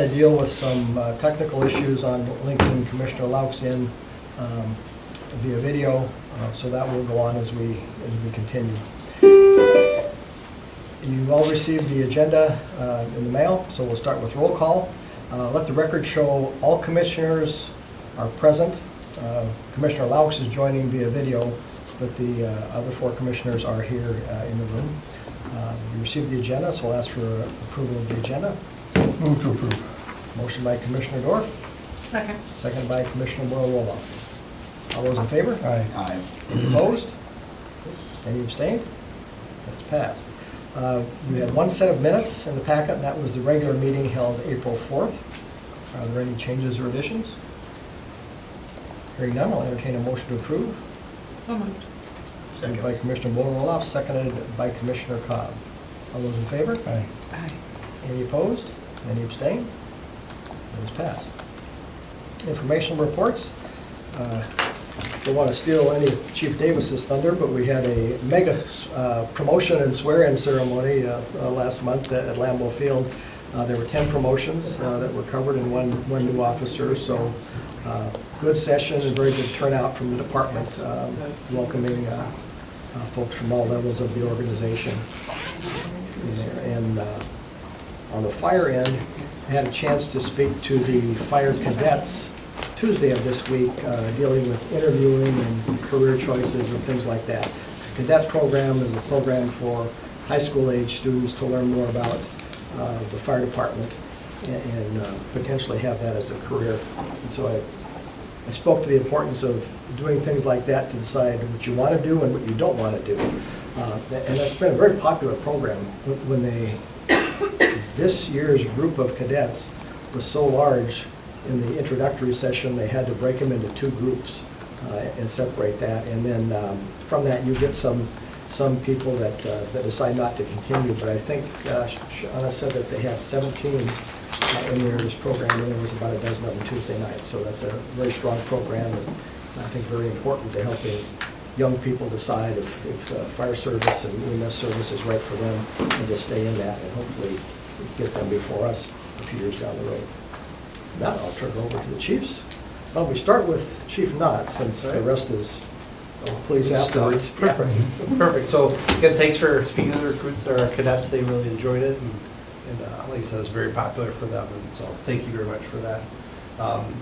to deal with some technical issues on linking Commissioner Laux in via video, so that will go on as we continue. You all received the agenda in the mail, so we'll start with roll call. Let the record show all commissioners are present. Commissioner Laux is joining via video, but the other 4 commissioners are here in the room. You received the agenda, so we'll ask for approval of the agenda. Move to approve. Motion by Commissioner Dorf, Second. second by Commissioner Boyle-Roloff. All those in favor? Aye. Aye. Any opposed? Any abstained? That's passed. We had one set of minutes in the packet, and that was the regular meeting held April 4th. Are there any changes or additions? Hearing none, I'll entertain a motion to approve. So moved. Moved by Commissioner Boyle-Roloff, seconded by Commissioner Cobb. All those in favor? Aye. Aye. Any opposed? Any abstained? That is passed. Informational reports. Don't want to steal any of Chief Davis's thunder, but we had a mega promotion and swear-in ceremony last month at Lambeau Field. There were 10 promotions that were covered and one new officer, so good session and very good turnout from the department, welcoming folks from all levels of the organization. And on the fire end, I had a chance to speak to the fire cadets Tuesday of this week, dealing with interviewing and career choices and things like that. The Cadets program is a program for high school age students to learn more about the fire department and potentially have that as a career. And so I spoke to the importance of doing things like that to decide what you want to do and what you don't want to do. And that's been a very popular program. When this year's group of cadets was so large, in the introductory session, they had to break them into 2 groups and separate that. And then from that, you get some people that decide not to continue. But I think Shauna said that they had 17 in this program, and there was about a dozen of them Tuesday night. So that's a very strong program, and I think very important to helping young people decide if the fire service and EMS service is right for them, and to stay in that and hopefully get them before us a few years down the road. Now I'll turn it over to the chiefs. Well, we start with Chief Knott, since the rest is, please afterwards. Perfect. Perfect. So again, thanks for speaking to the recruits or our cadets. They really enjoyed it, and like I said, it's very popular for them. And so thank you very much for that.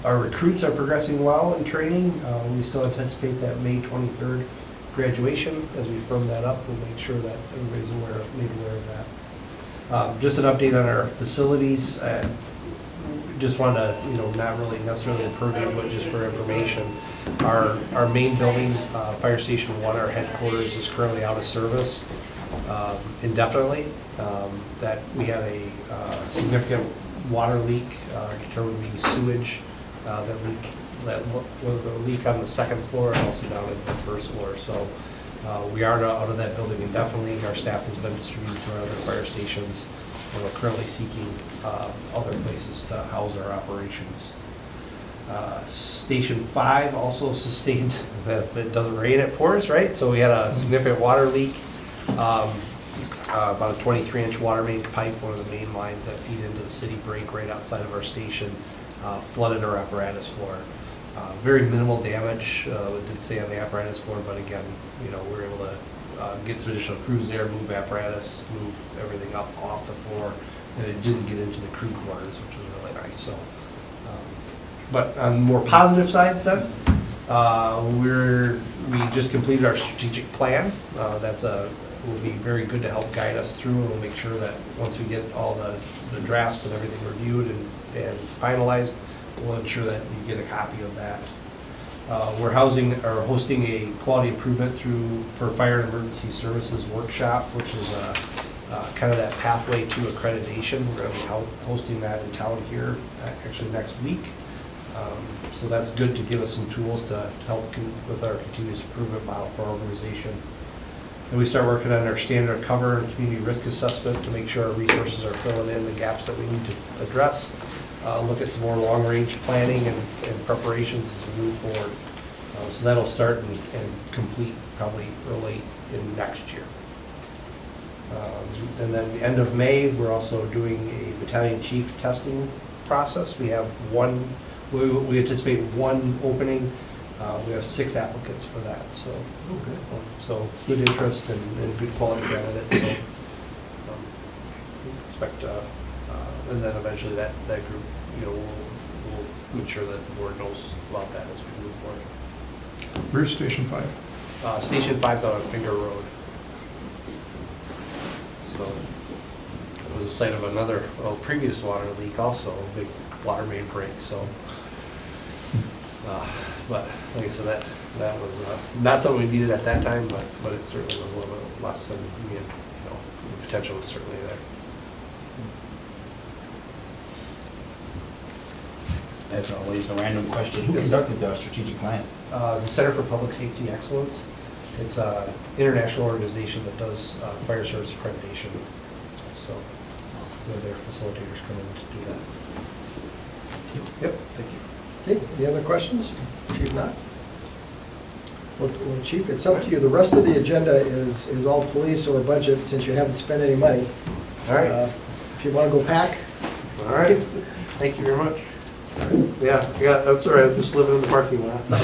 Our recruits are progressing well in training. We still anticipate that May 23rd graduation. As we firm that up, we'll make sure that everybody's made aware of that. Just an update on our facilities. Just want to, not really necessarily a purview, but just for information. Our main building, Fire Station 1, our headquarters, is currently out of service indefinitely. That we had a significant water leak, determined to be sewage that was a leak on the 2nd floor and also down at the 1st floor. So we are out of that building indefinitely. Our staff has been distributed to our other fire stations, and we're currently seeking other places to house our operations. Station 5 also sustained, if it doesn't rain, it pours, right? So we had a significant water leak. About a 23-inch water main pipe, one of the main lines that feed into the city break right outside of our station, flooded our apparatus floor. Very minimal damage, it did stay on the apparatus floor, but again, we were able to get some additional crews there, move apparatus, move everything up off the floor, and it didn't get into the crew quarters, which was really nice. So, but on the more positive side, we just completed our strategic plan. Will be very good to help guide us through, and we'll make sure that once we get all the drafts and everything reviewed and finalized, we'll ensure that you get a copy of that. We're hosting a quality improvement for fire and emergency services workshop, which is kind of that pathway to accreditation. We're going to be hosting that in town here actually next week. So that's good to give us some tools to help with our continuous improvement model for our organization. Then we start working on our standard cover and community risk assessment to make sure our resources are filling in the gaps that we need to address. Look at some more long-range planning and preparations as we move forward. So that'll start and complete probably early in next year. And then the end of May, we're also doing a battalion chief testing process. We have we anticipate one opening. We have 6 applicants for that, so. So good interest and good quality candidates, so. Expect, and then eventually that group, we'll ensure that the board knows about that as we move forward. Where's Station 5? Station 5's out on Finger Road. So it was the site of another previous water leak also, a big water main break, so. But like I said, that was not something we needed at that time, but it certainly was a little bit less than, the potential was certainly there. As always, a random question. Who conducted the strategic plan? The Center for Public Safety Excellence. It's an international organization that does fire service accreditation. So their facilitators come in to do that. Yep, thank you. Okay, any other questions? Chief, not? Well, Chief, it's up to you. The rest of the agenda is all police or budget, since you haven't spent any money. All right. If you want to go pack. All right. Thank you very much. Yeah, that's all right. I'm just living in the parking lot. All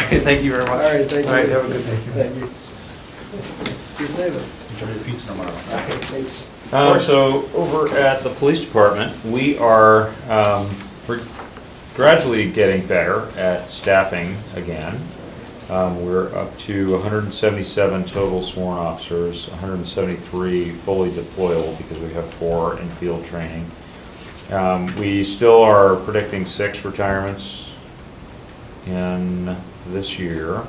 right, thank you very much. All right, thank you. All right, have a good day. Thank you. Chief Davis. Enjoy your pizza tomorrow. Okay, thanks. So over at the police department, we are we're gradually getting better at staffing again. We're up to 177 total sworn officers, 173 fully deployable because we have 4 in field training. We still are predicting 6 retirements in this year.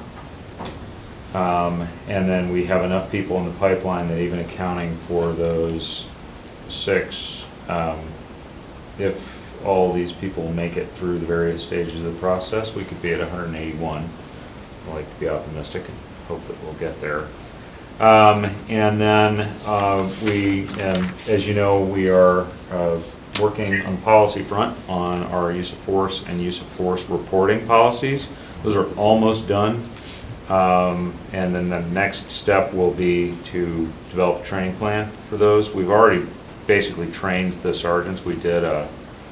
And then we have enough people in the pipeline that even accounting for those 6, if all these people make it through the various stages of the process, we could be at 181. I like to be optimistic and hope that we'll get there. And then as you know, we are working on the policy front on our use of force and use of force reporting policies. Those are almost done. And then the next step will be to develop a training plan for those. We've already basically trained the sergeants. We did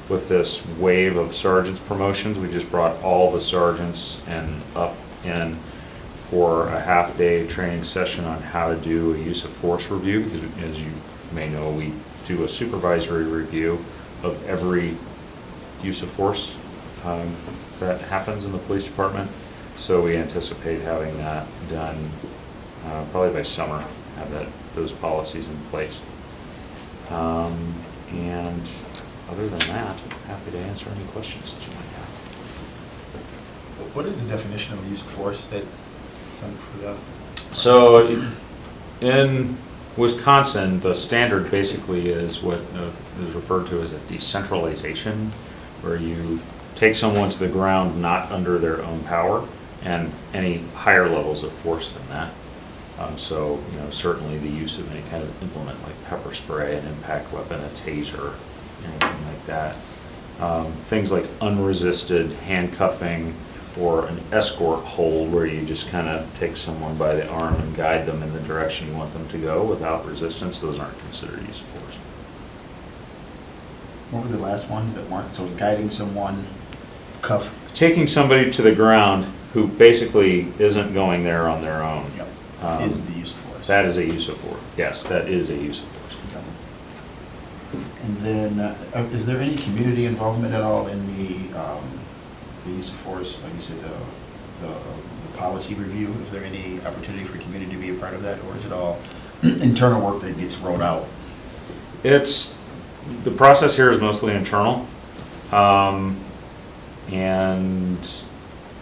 with this wave of sergeants promotions, we just brought all the sergeants and up in for a half-day training session on how to do a use of force review, because as you may know, we do a supervisory review of every use of force that happens in the police department. So we anticipate having that done probably by summer, have those policies in place. And other than that, I'm happy to answer any questions that you might have. What is the definition of use of force that is done for the? So in Wisconsin, the standard basically is what is referred to as a decentralization, where you take someone to the ground not under their own power, and any higher levels of force than that. So, certainly the use of any kind of implement like pepper spray, an impact weapon, a taser, anything like that. Things like unresisted handcuffing or an escort hold, where you just kind of take someone by the arm and guide them in the direction you want them to go without resistance, those aren't considered use of force. What were the last ones that weren't? So guiding someone, cuff. Taking somebody to the ground who basically isn't going there on their own. Yep. Is the use of force. That is a use of force. Yes, that is a use of force. And then, is there any community involvement at all in the use of force? Like you said, the policy review. Is there any opportunity for community to be a part of that, or is it all internal work that gets rolled out? The process here is mostly internal, and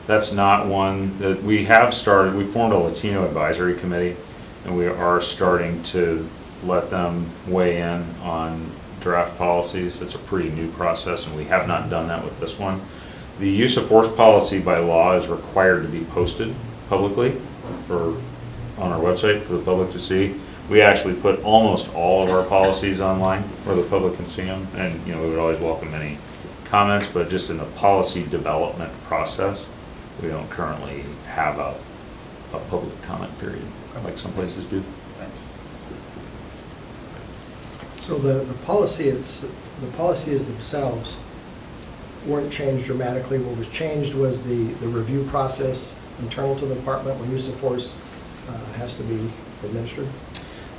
that's not one that we have started. We formed a Latino advisory committee, and we are starting to let them weigh in on draft policies. It's a pretty new process, and we have not done that with this one. The use of force policy by law is required to be posted publicly on our website for the public to see. We actually put almost all of our policies online where the public can see them, and we would always welcome any comments, but just in the policy development process, we don't currently have a public comment period like some places do. Thanks. So the policies themselves weren't changed dramatically. What was changed was the review process internal to the department when use of force has to be administered.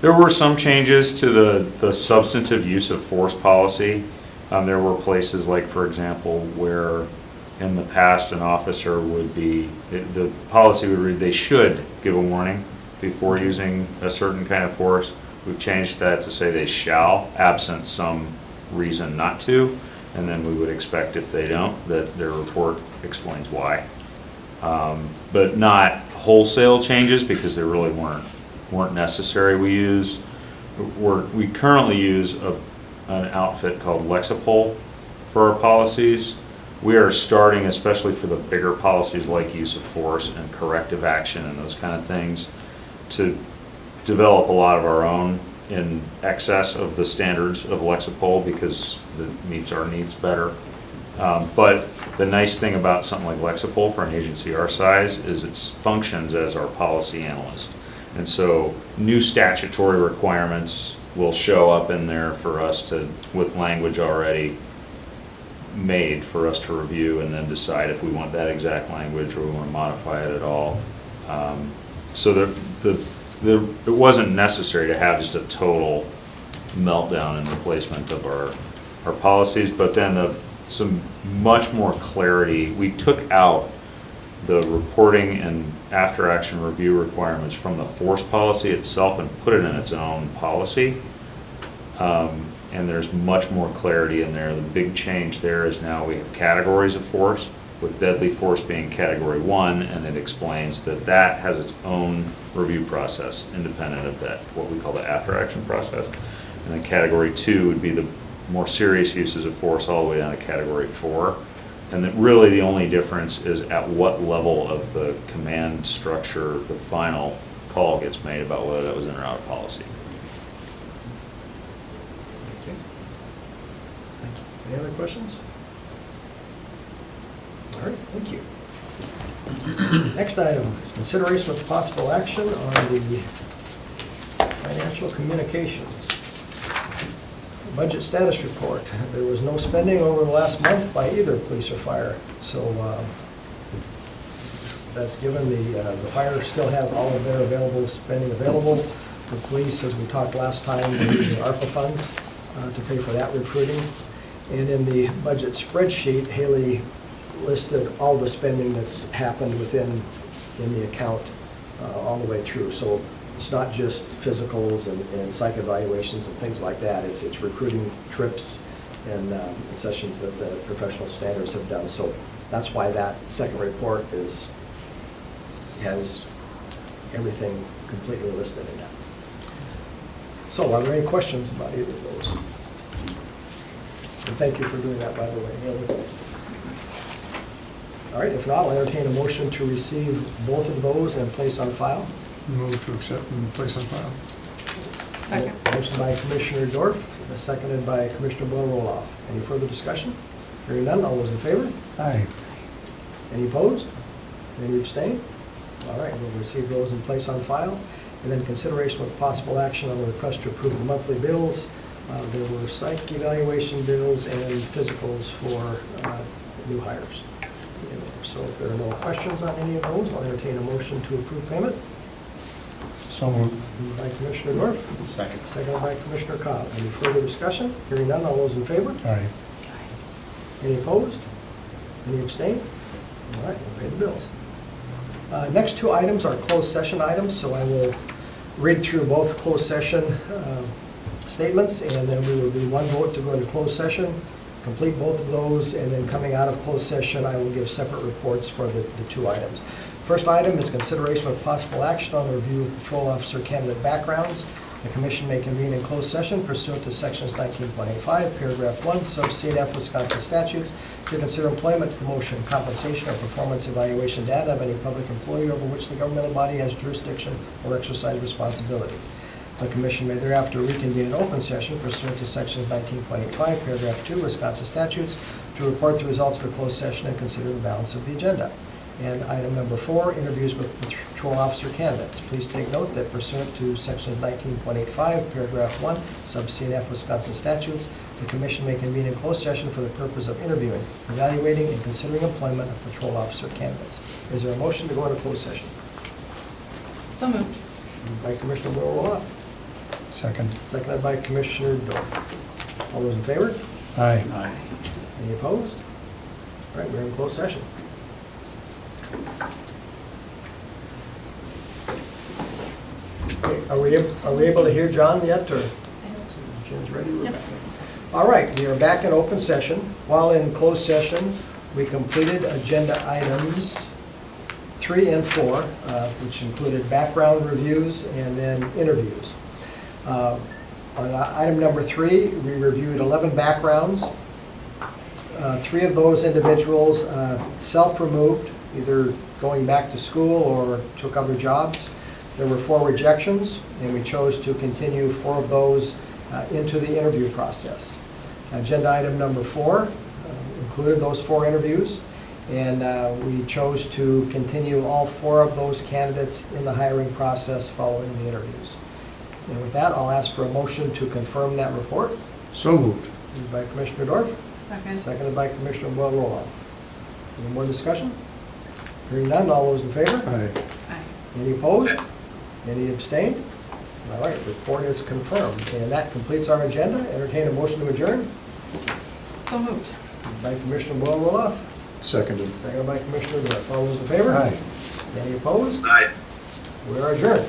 There were some changes to the substantive use of force policy. There were places like, for example, where in the past an officer would be, the policy would read they should give a warning before using a certain kind of force. We've changed that to say they shall, absent some reason not to, and then we would expect if they don't, that their report explains why. But not wholesale changes, because they really weren't necessary. We currently use an outfit called Lexipol for our policies. We are starting, especially for the bigger policies like use of force and corrective action and those kind of things, to develop a lot of our own in excess of the standards of Lexipol, because it meets our needs better. But the nice thing about something like Lexipol for an agency our size is it functions as our policy analyst. And so new statutory requirements will show up in there for us to, with language already made for us to review and then decide if we want that exact language or we want to modify it at all. So it wasn't necessary to have just a total meltdown and replacement of our policies, but then some much more clarity. We took out the reporting and after-action review requirements from the force policy itself and put it in its own policy. And there's much more clarity in there. The big change there is now we have categories of force, with deadly force being category 1, and it explains that that has its own review process independent of that, what we call the after-action process. And then category 2 would be the more serious uses of force all the way down to category 4. And that really the only difference is at what level of the command structure the final call gets made about whether that was in or out of policy. Okay. Thank you. Any other questions? All right, thank you. Next item is consideration with possible action on the financial communications. Budget status report. There was no spending over the last month by either police or fire. So that's given the fire still has all of their available spending available. The police, as we talked last time, they're using ARPA funds to pay for that recruiting. And in the budget spreadsheet, Haley listed all the spending that's happened in the account all the way through. So it's not just physicals and psych evaluations and things like that. It's recruiting trips and sessions that the professional standards have done. So that's why that second report has everything completely listed in that. So are there any questions about either of those? And thank you for doing that, by the way. Any other? All right, if not, I'll entertain a motion to receive both of those and place on file. Move to accept and place on file. Second. Motion by Commissioner Dorf, seconded by Commissioner Boyle-Roloff. Any further discussion? Hearing none, all those in favor? Aye. Any opposed? Any abstain? All right, we'll receive those and place on file. And then consideration with possible action on the request to approve the monthly bills. There were psych evaluation bills and physicals for new hires. So if there are no questions on any of those, I'll entertain a motion to approve payment. So moved. Moved by Commissioner Dorf, Second. seconded by Commissioner Cobb. Any further discussion? Hearing none, all those in favor? Aye. Any opposed? Any abstain? All right, we'll pay the bills. Next two items are closed session items, so I will read through both closed session statements, and then we will do one vote to go into closed session, complete both of those, and then coming out of closed session, I will give separate reports for the two items. First item is consideration with possible action on the review of patrol officer candidate backgrounds. The commission may convene in closed session pursuant to sections 19.85, paragraph 1, sub C and F Wisconsin statutes to consider employment, promotion, compensation, or performance evaluation data of any public employee over which the governmental body has jurisdiction or exercise responsibility. The commission may thereafter reconvene in open session pursuant to sections 19.85, paragraph 2, Wisconsin statutes to report the results of the closed session and consider the balance of the agenda. And item number 4, interviews with patrol officer candidates. Please take note that pursuant to sections 19.85, paragraph 1, sub C and F Wisconsin statutes, the commission may convene in closed session for the purpose of interviewing, evaluating, and considering employment of patrol officer candidates. Is there a motion to go into closed session? So moved. Moved by Commissioner Roloff, Second. seconded by Commissioner Dorf. All those in favor? Aye. Aye. Any opposed? All right, we're in closed session. Okay, are we able to hear John yet, or? Jim's ready? We're back. All right, we are back in open session. While in closed session, we completed agenda items 3 and 4, which included background reviews and then interviews. On item number 3, we reviewed 11 backgrounds. 3 of those individuals self-removed, either going back to school or took other jobs. There were 4 rejections, and we chose to continue 4 of those into the interview process. Agenda item number 4 included those 4 interviews, and we chose to continue all 4 of those candidates in the hiring process following the interviews. And with that, I'll ask for a motion to confirm that report. So moved. Moved by Commissioner Dorf, Second. seconded by Commissioner Boyle Roloff. Any more discussion? Hearing none, all those in favor? Aye. Aye. Any opposed? Any abstained? All right, report is confirmed. And that completes our agenda. Entertain a motion to adjourn. So moved. Moved by Commissioner Boyle Roloff, Seconded. seconded by Commissioner Dorf. All those in favor? Aye. Any opposed? Aye. We are adjourned.